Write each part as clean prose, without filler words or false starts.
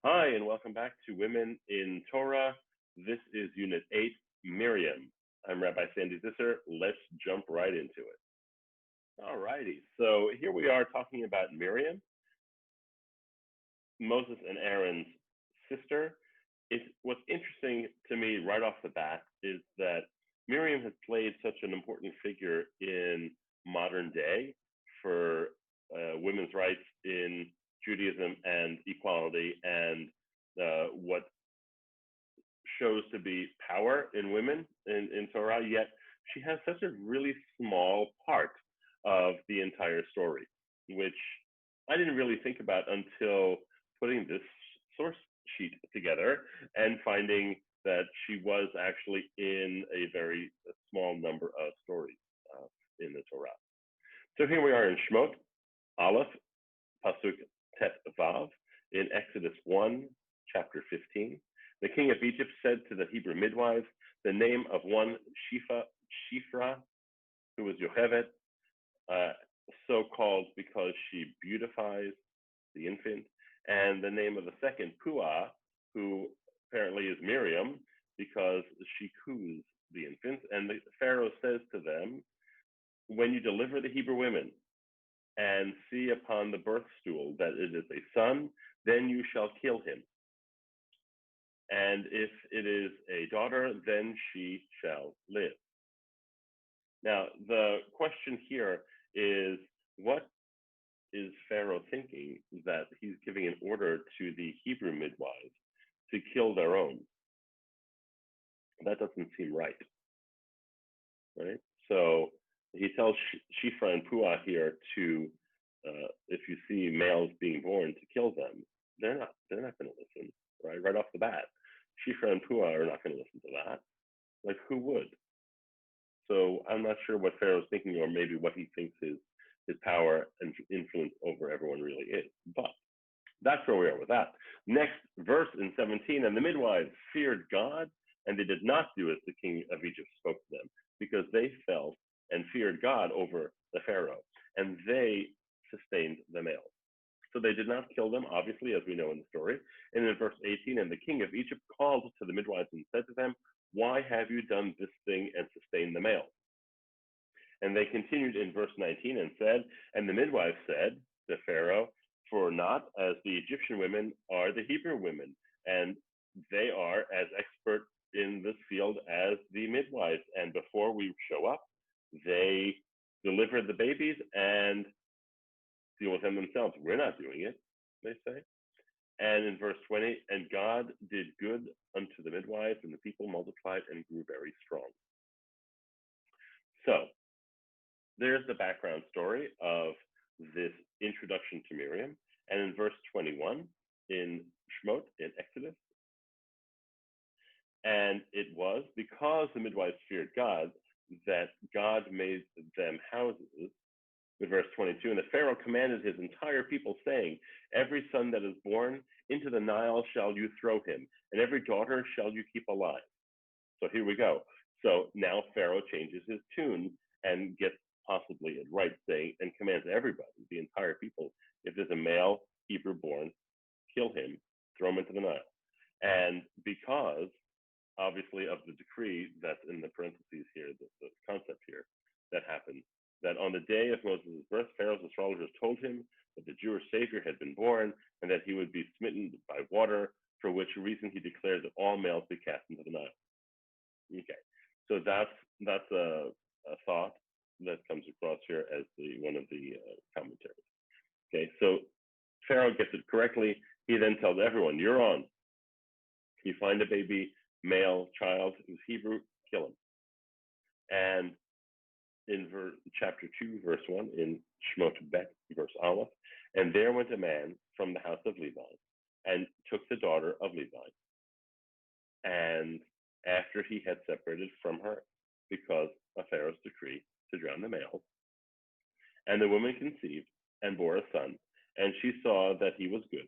Hi, and welcome back to Women in Torah. This is Unit 8, Miriam. I'm Rabbi Sandy Zisser. Let's jump right into it. All righty. So here we are talking about Miriam, Moses and Aaron's sister. What's interesting to me right off the bat is that Miriam has played such an important figure in modern day for women's rights in Judaism and equality and what shows to be power in women in Torah, yet she has such a really small part of the entire story, which I didn't really think about until putting this source sheet together and finding that she was actually in a very small number of stories in the Torah. So here we are in Shemot, Aleph, Pasuk Tet Vav, in Exodus 1, chapter 15. The king of Egypt said to the Hebrew midwives, the name of one Shifra, who was Yocheved, so called because she beautifies the infant, and the name of the second Puah, who apparently is Miriam, because she coos the infant. And the Pharaoh says to them, when you deliver the Hebrew women and see upon the birth stool that it is a son, then you shall kill him. And if it is a daughter, then she shall live. Now, the question here is, what is Pharaoh thinking that he's giving an order to the Hebrew midwives to kill their own? That doesn't seem right, right? So he tells Shifra and Puah here to, if you see males being born, to kill them. They're not going to listen, right off the bat. Shifra and Puah are not going to listen to that. Like, who would? So I'm not sure what Pharaoh's thinking, or maybe what he thinks his power and influence over everyone really is. But that's where we are with that. Next verse in 17, and the midwives feared God, and they did not do as the king of Egypt spoke to them, because they felt and feared God over the Pharaoh, and they sustained the males. So they did not kill them, obviously, as we know in the story. And in verse 18, and the king of Egypt called to the midwives and said to them, why have you done this thing and sustained the males? And they continued in verse 19 and said, and the midwives said to Pharaoh, for not as the Egyptian women are the Hebrew women, and they are as expert in this field as the midwives. And before we show up, they deliver the babies and deal with them themselves. We're not doing it, they say. And in verse 20, and God did good unto the midwives, and the people multiplied and grew very strong. So there's the background story of this introduction to Miriam. And in verse 21 in Shemot, in Exodus, and it was because the midwives feared God that God made them houses. In verse 22, and the Pharaoh commanded his entire people, saying, every son that is born into the Nile shall you throw him, and every daughter shall you keep alive. So here we go. So now Pharaoh changes his tune and gets possibly it right, saying, and commands everybody, the entire people, if there's a male Hebrew born, kill him, throw him into the Nile. And because, obviously, of the decree that's in the parentheses here, the concept here, that happened, that on the day of Moses' birth, Pharaoh's astrologers told him that the Jewish Savior had been born and that he would be smitten by water, for which reason he declared that all males be cast into the Nile. Okay, so that's a thought that comes across here as one of the commentaries. Okay, so Pharaoh gets it correctly. He then tells everyone, you're on. You find a baby, male, child who's Hebrew, kill him. And in chapter 2, verse 1, in Shemot Bet, verse Aleph, and there went a man from the house of Levi and took the daughter of Levi. And after he had separated from her because of Pharaoh's decree to drown the males, and the woman conceived and bore a son, and she saw that he was good,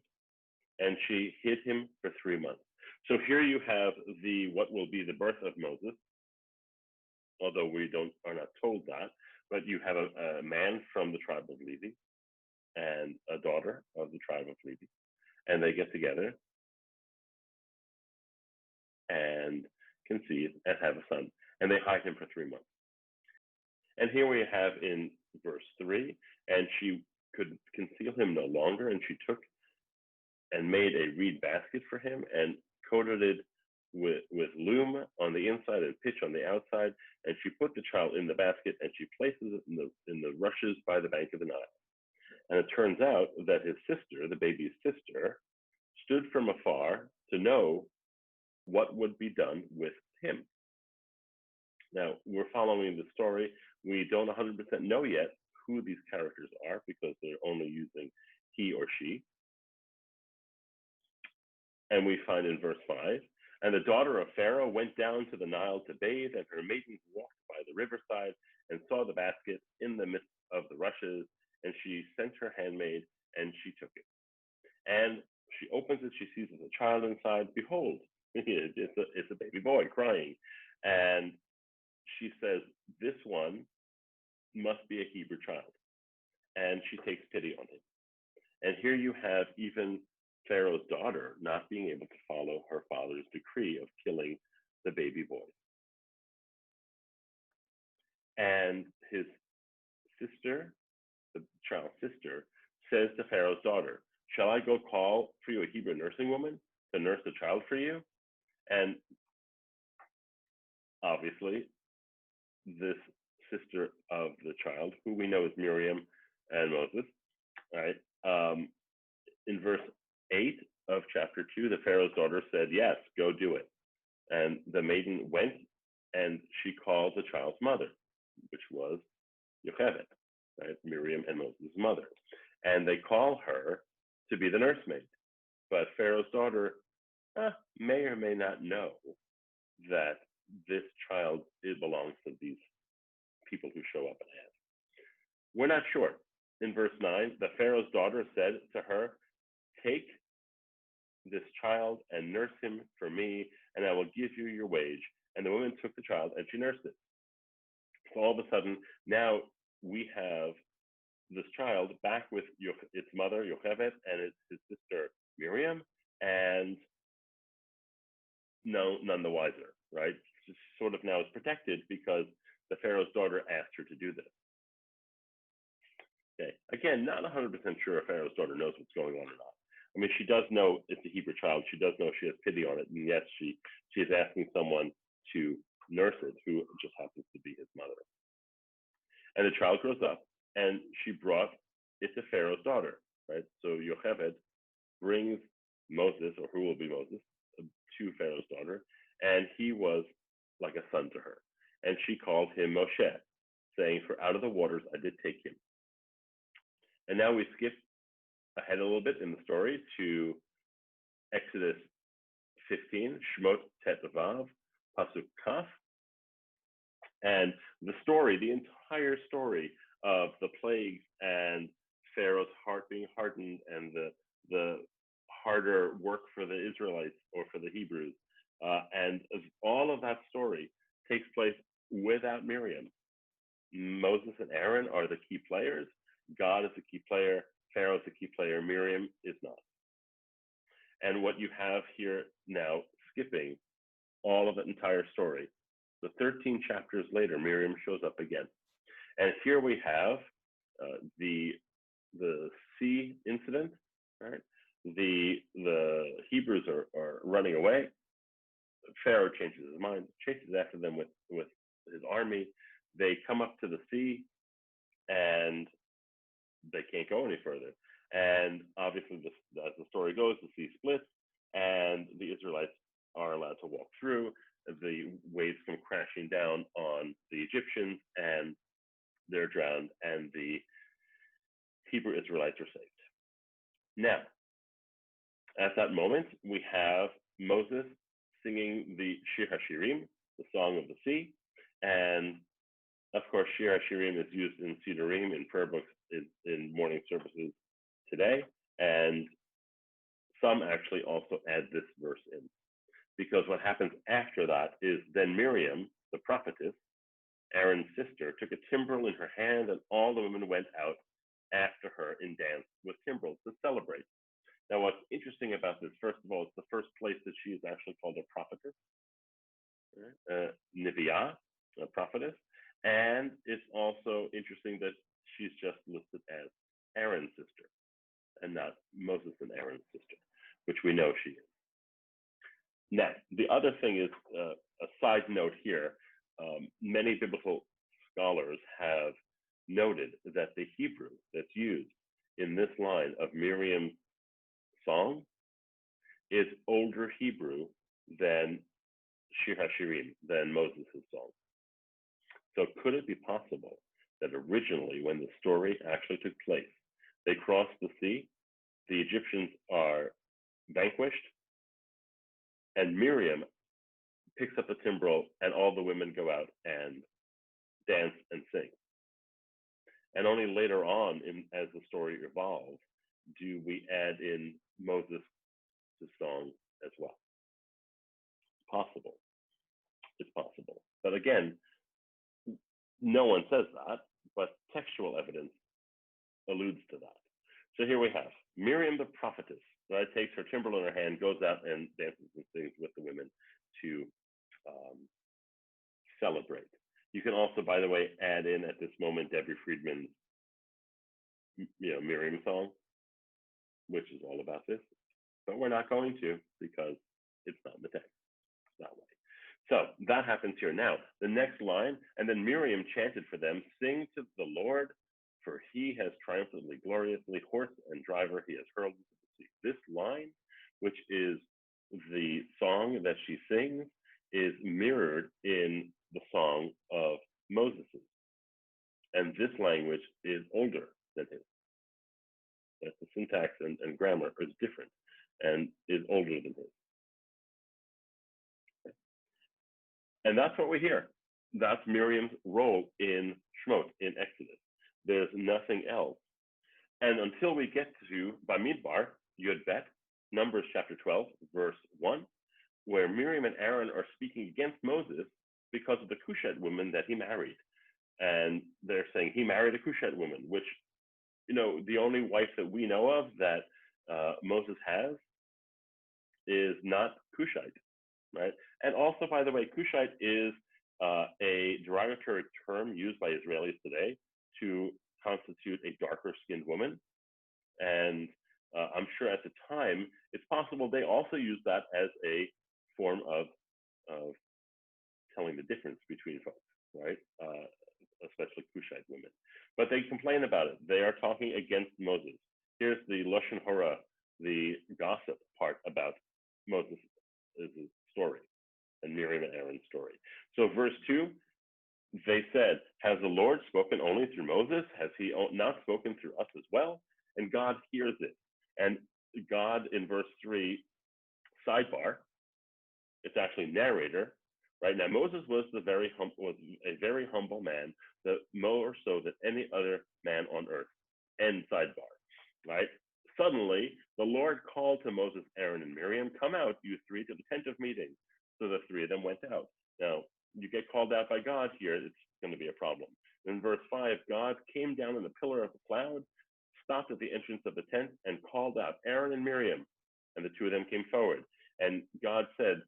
and she hid him for 3 months. So here you have what will be the birth of Moses, although we are not told that, but you have a man from the tribe of Levi and a daughter of the tribe of Levi, and they get together and conceive and have a son. And they hide him for 3 months. And here we have in verse 3, and she could conceal him no longer, and she took and made a reed basket for him and coated it with loom on the inside and pitch on the outside. And she put the child in the basket, and she places it in the rushes by the bank of the Nile. And it turns out that his sister, the baby's sister, stood from afar to know what would be done with him. Now, we're following the story. We don't 100% know yet who these characters are because they're only using he or she. And we find in verse 5, and the daughter of Pharaoh went down to the Nile to bathe, and her maidens walked by the riverside and saw the basket in the midst of the rushes, and she sent her handmaid, and she took it. And she opens it, she sees there's a child inside. Behold, it's a baby boy crying. And she says, this one must be a Hebrew child. And she takes pity on him. And here you have even Pharaoh's daughter not being able to follow her father's decree of killing the baby boy. And his sister, the child's sister, says to Pharaoh's daughter, shall I go call for you a Hebrew nursing woman to nurse the child for you? And obviously, this sister of the child, who we know is Miriam and Moses, right? In verse 8 of chapter 2, the Pharaoh's daughter said, yes, go do it. And the maiden went, and she called the child's mother, which was Yocheved, right? Miriam and Moses' mother. And they call her to be the nursemaid. But Pharaoh's daughter may or may not know that this child belongs to these people who show up and ask. We're not sure. In verse 9, the Pharaoh's daughter said to her, take this child and nurse him for me, and I will give you your wage. And the woman took the child and she nursed it. So all of a sudden, now we have this child back with its mother, Yocheved, and his sister, Miriam, and none the wiser, right? Just sort of now is protected because the Pharaoh's daughter asked her to do this. Okay. Again, not 100% sure if Pharaoh's daughter knows what's going on or not. I mean, she does know it's a Hebrew child. She does know she has pity on it. And yes, she is asking someone to nurse it who just happens to be his mother. And the child grows up, and she brought it to Pharaoh's daughter, right? So Yocheved brings Moses, or who will be Moses, to Pharaoh's daughter, and he was like a son to her. And she called him Moshe, saying, for out of the waters I did take him. And now we skip ahead a little bit in the story to Exodus 15, Shmot Tet Vav, Pasuk Kaf. And the story, the entire story of the plagues and Pharaoh's heart being hardened and the harder work for the Israelites or for the Hebrews. And all of that story takes place without Miriam. Moses and Aaron are the key players. God is the key player. Pharaoh is the key player. Miriam is not. And what you have here now, skipping all of the entire story, the 13 chapters later, Miriam shows up again. And here we have the sea incident, right? The Hebrews are running away. Pharaoh changes his mind, chases after them with his army. They come up to the sea, and they can't go any further. And obviously, as the story goes, the sea splits, and the Israelites are allowed to walk through. The waves come crashing down on the Egyptians, and they're drowned, and the Hebrew Israelites are saved. Now, at that moment, we have Moses singing the Shir HaShirim, the Song of the Sea, and of course, Shir HaShirim is used in Sidurim, in prayer books, in morning services today, and some actually also add this verse in. Because what happens after that is then Miriam, the prophetess, Aaron's sister, took a timbrel in her hand, and all the women went out after her in dance with timbrels to celebrate. Now, what's interesting about this, first of all, it's the first place that she is actually called a prophetess. Neviah, a prophetess. And it's also interesting that she's just listed as Aaron's sister and not Moses and Aaron's sister, which we know she is. Now, the other thing is a side note here. Many biblical scholars have noted that the Hebrew that's used in this line of Miriam's song is older Hebrew than Shir HaShirim, than Moses' song. So could it be possible that originally, when the story actually took place, they crossed the sea, the Egyptians are vanquished, and Miriam picks up the timbrel, and all the women go out and dance and sing. And only later on, as the story evolves, do we add in Moses' song as well. It's possible. It's possible. But again, no one says that, but textual evidence alludes to that. So here we have Miriam the prophetess, right, takes her timbrel in her hand, goes out and dances and sings with the women to celebrate. You can also, by the way, add in at this moment Debbie Friedman's Miriam song, which is all about this. But we're not going to, because it's not in the text that way. So that happens here. Now, the next line, and then Miriam chanted for them, sing to the Lord, for he has triumphantly, gloriously, horse and driver he has hurled into the sea. This line, which is the song that she sings, is mirrored in the song of Moses'. And this language is older than his. That the syntax and grammar is different and is older than his. Okay. And that's what we hear. That's Miriam's role in Shemot, in Exodus. There's nothing else. And until we get to Bamidbar, Yud Bet, Numbers chapter 12, verse 1, where Miriam and Aaron are speaking against Moses because of the Cushite woman that he married. And they're saying he married a Cushite woman, which, the only wife that we know of that Moses has is not Cushite, right? And also, by the way, Cushite is a derogatory term used by Israelis today to constitute a darker-skinned woman. And I'm sure at the time, it's possible they also used that as a form of telling the difference between folks, right? Especially Cushite women. But they complain about it. They are talking against Moses. Here's the Lashon Hora, the gossip part about Moses' story and Miriam and Aaron's story. So verse 2, they said, has the Lord spoken only through Moses? Has he not spoken through us as well? And God hears it. And God, in verse 3, sidebar, it's actually narrator, right? Now, Moses was a very humble man, more so than any other man on earth, end sidebar, right? Suddenly, the Lord called to Moses, Aaron, and Miriam, come out, you three, to the tent of meeting. So the three of them went out. Now, you get called out by God here, it's going to be a problem. In verse 5, God came down in the pillar of the cloud, stopped at the entrance of the tent, and called out Aaron and Miriam. And the two of them came forward. And God said,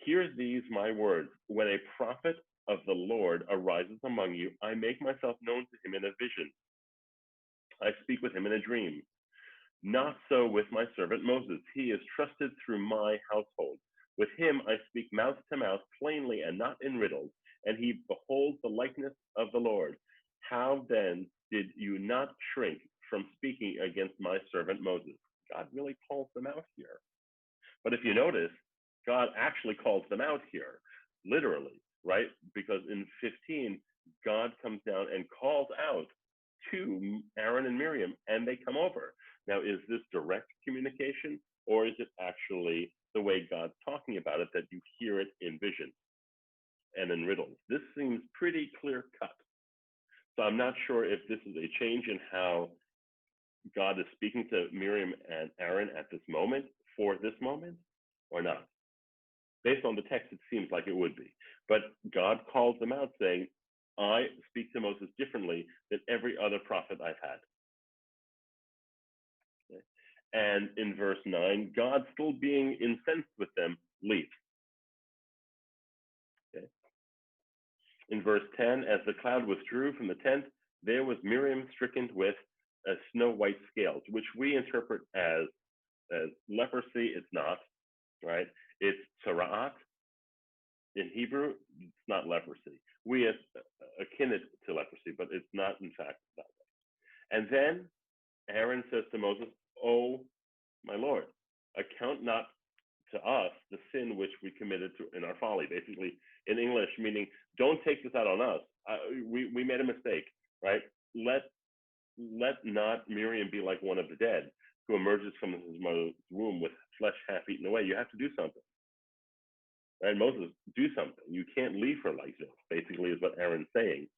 hear these my words. When a prophet of the Lord arises among you, I make myself known to him in a vision. I speak with him in a dream. Not so with my servant Moses. He is trusted through my household. With him I speak mouth to mouth, plainly and not in riddles, and he beholds the likeness of the Lord. How then did you not shrink from speaking against my servant Moses? God really calls them out here. But if you notice, God actually calls them out here, literally, right? Because in 15, God comes down and calls out to Aaron and Miriam, and they come over. Now, is this direct communication, or is it actually the way God's talking about it, that you hear it in vision and in riddles? This seems pretty clear cut. So I'm not sure if this is a change in how God is speaking to Miriam and Aaron at this moment, for this moment, or not. Based on the text, it seems like it would be. But God calls them out saying, I speak to Moses differently than every other prophet I've had. Okay. And in verse 9, God, still being incensed with them, leaves. In verse 10, as the cloud withdrew from the tent, there was Miriam stricken with snow-white scales, which we interpret as leprosy. It's not, right? It's tzara'at. In Hebrew, it's not leprosy. We akin it to leprosy, but it's not, in fact, that way. And then Aaron says to Moses, "Oh, my Lord, account not to us the sin which we committed in our folly." Basically, in English, meaning, don't take this out on us. We made a mistake, right? Let not Miriam be like one of the dead who emerges from his mother's womb with flesh half eaten away. You have to do something, right? Moses, do something. You can't leave her like this, basically, is what Aaron's saying.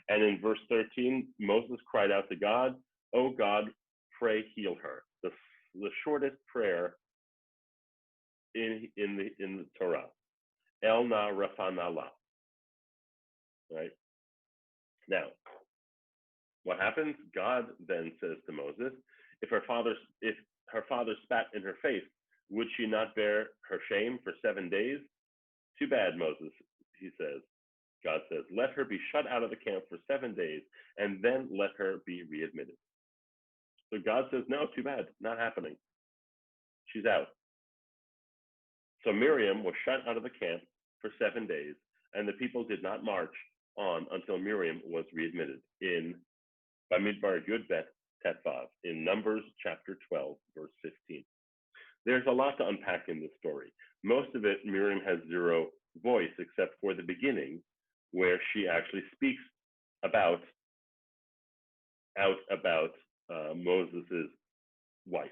And in verse 13, Moses cried out to God, "Oh God, pray heal her." The shortest prayer in the Torah. El na rafana la. Right? Now, what happens? God then says to Moses, if her father spat in her face, would she not bear her shame for 7 days? Too bad, Moses, he says. God says, let her be shut out of the camp for 7 days, and then let her be readmitted. So God says, no, too bad, not happening. She's out. So Miriam was shut out of the camp for 7 days, and the people did not march on until Miriam was readmitted in Bamidbar Yud Bet Tetvav, in Numbers chapter 12, verse 15. There's a lot to unpack in this story. Most of it, Miriam has zero voice, except for the beginning, where she actually speaks about Moses' wife.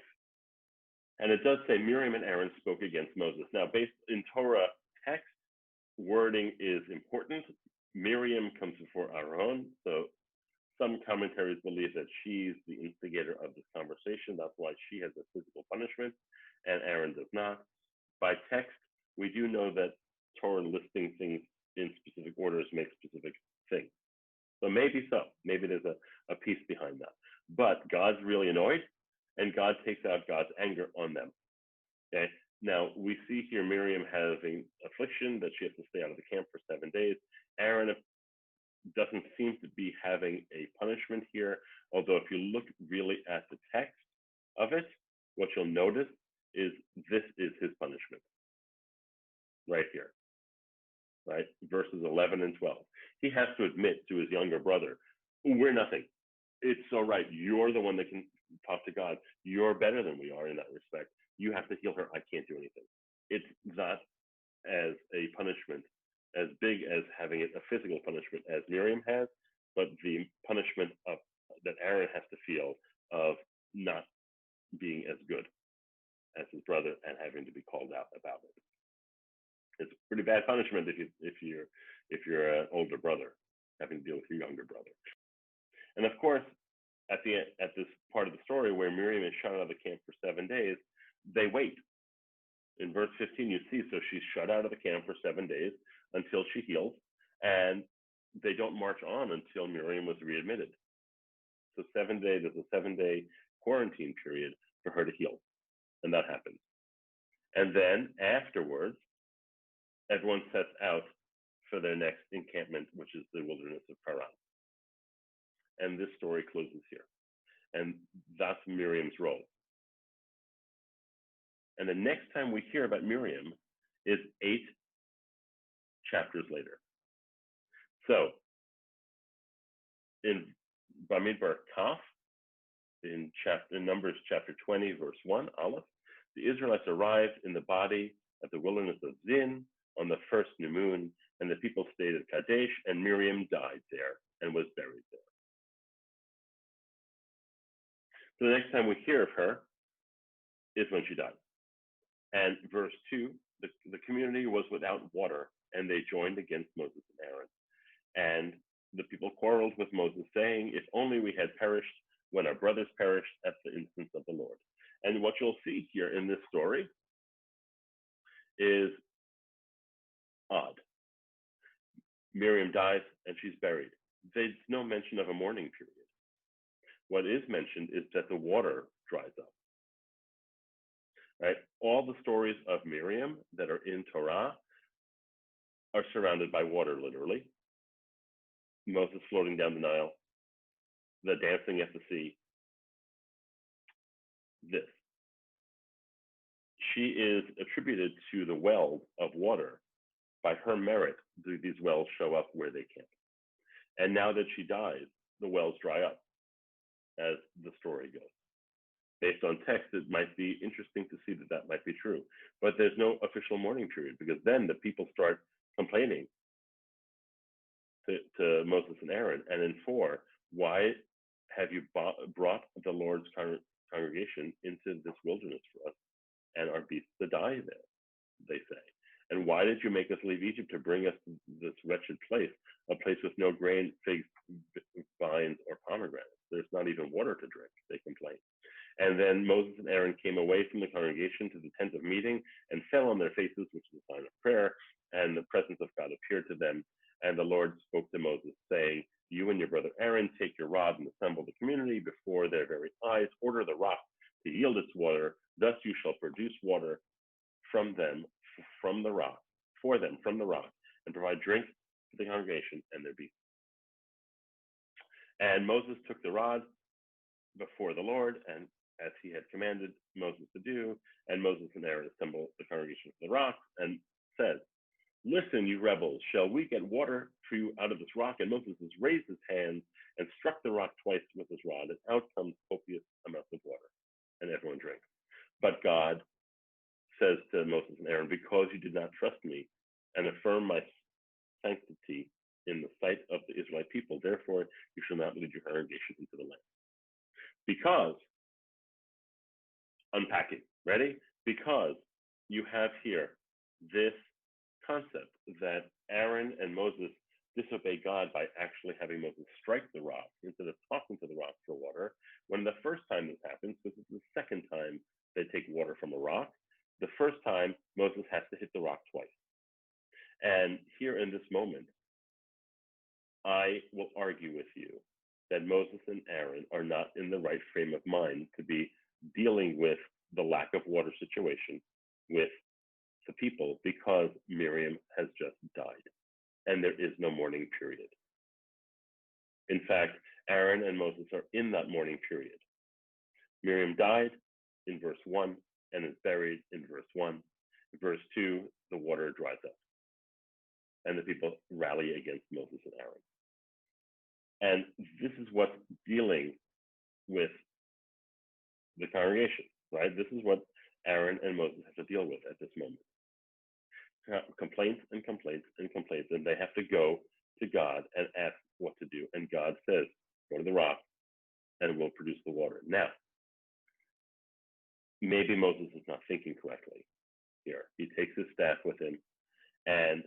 And it does say Miriam and Aaron spoke against Moses. Now, based in Torah text, wording is important. Miriam comes before Aaron, so some commentaries believe that she's the instigator of this conversation. That's why she has a physical punishment, and Aaron does not. By text, we do know that Torah listing things in specific orders makes specific things. So maybe so. Maybe there's a piece behind that. But God's really annoyed, and God takes out God's anger on them. Okay. Now we see here Miriam having affliction that she has to stay out of the camp for 7 days. Aaron doesn't seem to be having a punishment here, although if you look really at the text of it, what you'll notice is this is his punishment right here, right? Verses 11 and 12. He has to admit to his younger brother, we're nothing. It's all right. You're the one that can talk to God. You're better than we are in that respect. You have to heal her. I can't do anything. It's not as a punishment as big as having it a physical punishment as Miriam has, but the punishment that Aaron has to feel of not being as good as his brother and having to be called out about it. It's a pretty bad punishment if you're an older brother having to deal with your younger brother. And of course, at this part of the story where Miriam is shut out of the camp for 7 days, they wait. In verse 15, you see, so she's shut out of the camp for 7 days until she heals, and they don't march on until Miriam was readmitted. So 7 days, there's a 7-day quarantine period for her to heal, and that happens. And then afterwards, everyone sets out for their next encampment, which is the wilderness of Paran. And this story closes here. And that's Miriam's role. And the next time we hear about Miriam is 8 chapters later. So in Bamidbar Kaf, in Numbers chapter 20, verse 1, Aleph, the Israelites arrived in the body at the wilderness of Zin on the first new moon, and the people stayed at Kadesh, and Miriam died there and was buried there. So the next time we hear of her is when she died. And verse 2, the community was without water, and they joined against Moses and Aaron. And the people quarreled with Moses, saying, if only we had perished when our brothers perished at the instance of the Lord. And what you'll see here in this story is odd. Miriam dies, and she's buried. There's no mention of a mourning period. What is mentioned is that the water dries up. Right? All the stories of Miriam that are in Torah are surrounded by water, literally. Moses floating down the Nile, the dancing at the sea. This. She is attributed to the well of water. By her merit, do these wells show up where they can. And now that she dies, the wells dry up, as the story goes. Based on text, it might be interesting to see that that might be true. But there's no official mourning period, because then the people start complaining to Moses and Aaron. And in 4, why have you brought the Lord's congregation into this wilderness for us, and our beasts to die there, they say. And why did you make us leave Egypt to bring us to this wretched place, a place with no grain, figs, vines, or pomegranates? There's not even water to drink, they complain. And then Moses and Aaron came away from the congregation to the tent of meeting and fell on their faces, which is a sign of prayer, and the presence of God appeared to them. And the Lord spoke to Moses, saying, you and your brother Aaron take your rod and assemble the community before their very eyes, order the rock to yield its water, thus you shall produce water from them, from the rock, for them from the rock, and provide drink to the congregation and their beasts. And Moses took the rod before the Lord, and as he had commanded Moses to do, and Moses and Aaron assembled the congregation from the rock, and said, listen, you rebels, shall we get water for you out of this rock? And Moses raised his hand and struck the rock twice with his rod, and out comes copious amounts of water, and everyone drank. But God says to Moses and Aaron, because you did not trust me and affirm my sanctity in the sight of the Israelite people, therefore you shall not lead your congregation into the land. Because, unpacking, ready? Because you have here this concept that Aaron and Moses disobey God by actually having Moses strike the rock instead of talking to the rock for water. When the first time this happens, this is the second time they take water from a rock. The first time, Moses has to hit the rock twice. And here in this moment, I will argue with you that Moses and Aaron are not in the right frame of mind to be dealing with the lack of water situation with the people, because Miriam has just died and there is no mourning period. In fact, Aaron and Moses are in that mourning period. Miriam died in verse 1 and is buried in verse 1. In verse 2, the water dries up and the people rally against Moses and Aaron. And this is what's dealing with the congregation, right? This is what Aaron and Moses have to deal with at this moment. Complaints and complaints and complaints, and they have to go to God and ask what to do. And God says, go to the rock and we'll produce the water. Now, maybe Moses is not thinking correctly here. He takes his staff with him and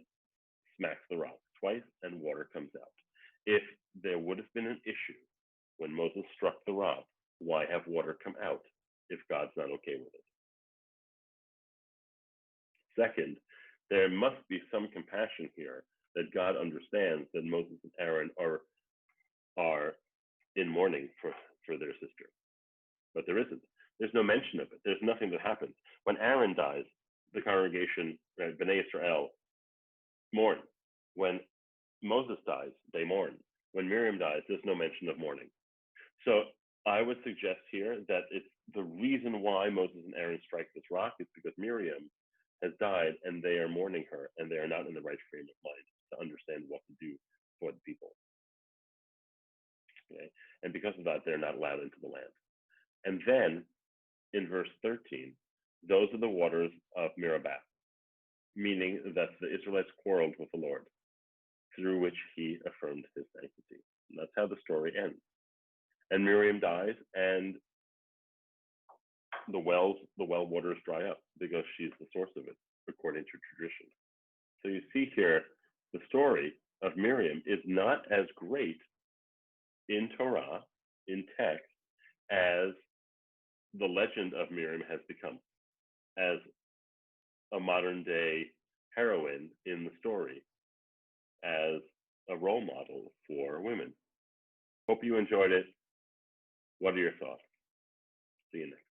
smacks the rock twice and water comes out. If there would have been an issue when Moses struck the rock, why have water come out if God's not okay with it? Second, there must be some compassion here that God understands that Moses and Aaron are in mourning for their sister. But there isn't. There's no mention of it. There's nothing that happens. When Aaron dies, the congregation, Bnei Israel, mourn. When Moses dies, they mourn. When Miriam dies, there's no mention of mourning. So I would suggest here that it's the reason why Moses and Aaron strike this rock is because Miriam has died and they are mourning her and they are not in the right frame of mind to understand what to do for the people. Okay? And because of that, they're not allowed into the land. And then in verse 13, those are the waters of Meribah, meaning that the Israelites quarreled with the Lord, through which he affirmed his sanctity. And that's how the story ends. And Miriam dies, and the well waters dry up because she's the source of it, according to tradition. So you see here, the story of Miriam is not as great in Torah, in text, as the legend of Miriam has become, as a modern day heroine in the story, as a role model for women. Hope you enjoyed it. What are your thoughts? See you next.